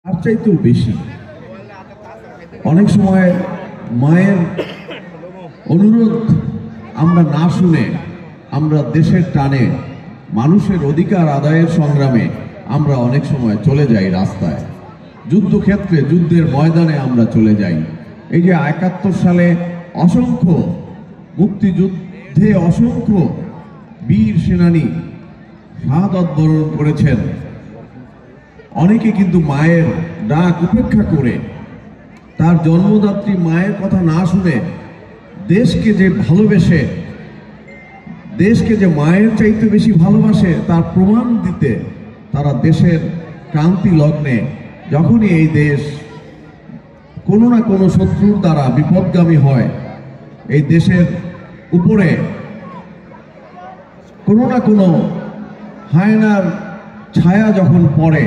তার চাইতেও বেশি অনেক সময় মায়ের অনুরোধ আমরা না শুনে আমরা দেশের টানে মানুষের অধিকার আদায়ের সংগ্রামে আমরা অনেক সময় চলে যাই রাস্তায়, যুদ্ধক্ষেত্রে যুদ্ধের ময়দানে আমরা চলে যাই। এই যে ৭১ সালে অসংখ্য মুক্তিযুদ্ধে অসংখ্য বীর সেনানী শাহাদত বরণ করেছেন, অনেকে কিন্তু মায়ের ডাক উপেক্ষা করে তার জন্মদাত্রী মায়ের কথা না শুনে দেশকে যে ভালোবেসে, দেশকে যে মায়ের চাইতে বেশি ভালোবাসে তার প্রমাণ দিতে তারা দেশের ক্রান্তি লগ্নে যখনই এই দেশ কোনো না কোনো শত্রুর দ্বারা বিপদগামী হয়, এই দেশের উপরে কোনো না কোনো হায়নার ছায়া যখন পড়ে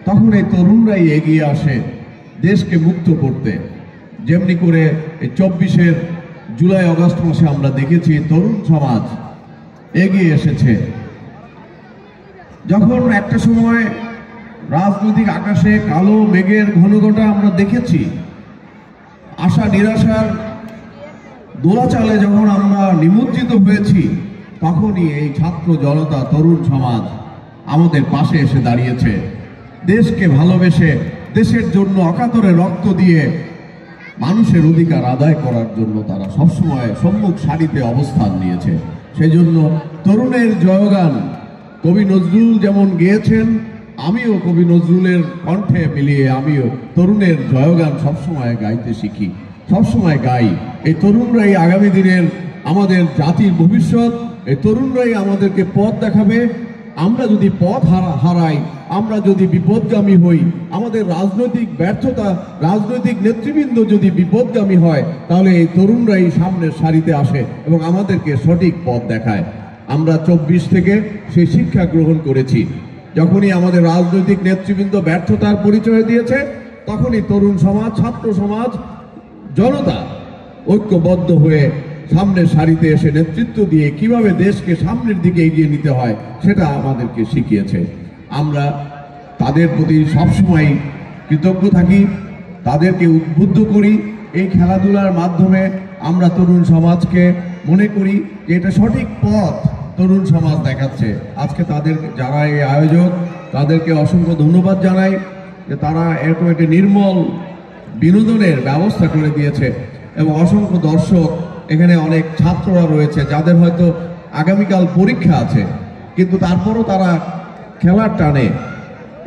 তখন এই তরুণরাই এগিয়ে আসে দেশকে মুক্ত করতে। যেমনি করে এই ২৪ জুলাই আগস্ট মাসে আমরা দেখেছি তরুণ সমাজ এগিয়ে এসেছে। যখন একটা সময় রাজনৈতিক আকাশে কালো মেঘের ঘনঘটা আমরা দেখেছি, আশা নিরাশার দোলাচালে যখন আমরা নিমজ্জিত হয়েছি, তখনই এই ছাত্র জনতা তরুণ সমাজ আমাদের পাশে এসে দাঁড়িয়েছে। দেশকে ভালোবেসে দেশের জন্য অকাতরে রক্ত দিয়ে মানুষের অধিকার আদায় করার জন্য তারা সবসময় সম্মুখ সারিতে অবস্থান নিয়েছে। সেই জন্য তরুণের জয়গান কবি নজরুল যেমন গেয়েছেন, আমিও কবি নজরুলের কণ্ঠে মিলিয়ে আমিও তরুণের জয়গান সবসময় গাইতে শিখি, সবসময় গাই। এই তরুণরাই আগামী দিনের আমাদের জাতির ভবিষ্যৎ, এই তরুণরাই আমাদেরকে পথ দেখাবে। আমরা যদি পথ হারাই, আমরা যদি বিপদগামী হই, আমাদের রাজনৈতিক ব্যর্থতা, রাজনৈতিক নেতৃবৃন্দ যদি বিপদগামী হয়, তাহলে এই তরুণরাই সামনের সারিতে আসে এবং আমাদেরকে সঠিক পথ দেখায়। আমরা ২৪ থেকে সেই শিক্ষা গ্রহণ করেছি। যখনই আমাদের রাজনৈতিক নেতৃবৃন্দ ব্যর্থতার পরিচয় দিয়েছে, তখনই তরুণ সমাজ, ছাত্র সমাজ, জনতা ঐক্যবদ্ধ হয়ে সামনের সারিতে এসে নেতৃত্ব দিয়ে কিভাবে দেশকে সামনের দিকে এগিয়ে নিতে হয় সেটা আমাদেরকে শিখিয়েছে। আমরা তাদের প্রতি সবসময় কৃতজ্ঞ থাকি, তাদেরকে উদ্বুদ্ধ করি। এই খেলাধুলার মাধ্যমে আমরা তরুণ সমাজকে মনে করি যে এটা সঠিক পথ তরুণ সমাজ দেখাচ্ছে। আজকে তাদের যারা এই আয়োজক তাদেরকে অসংখ্য ধন্যবাদ জানাই যে তারা এরকম একটি নির্মল বিনোদনের ব্যবস্থা করে দিয়েছে এবং অসংখ্য দর্শক, এখানে অনেক ছাত্ররা রয়েছে যাদের হয়তো আগামীকাল পরীক্ষা আছে, কিন্তু তারপরও তারা খেলার টানে,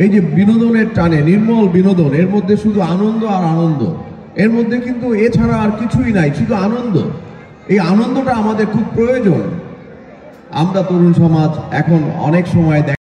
এই যে বিনোদনের টানে, নির্মল বিনোদন, এর মধ্যে শুধু আনন্দ আর আনন্দ, এর মধ্যে কিন্তু এছাড়া আর কিছুই নাই, শুধু আনন্দ। এই আনন্দটা আমাদের খুব প্রয়োজন। আমরা তরুণ সমাজ এখন অনেক সময়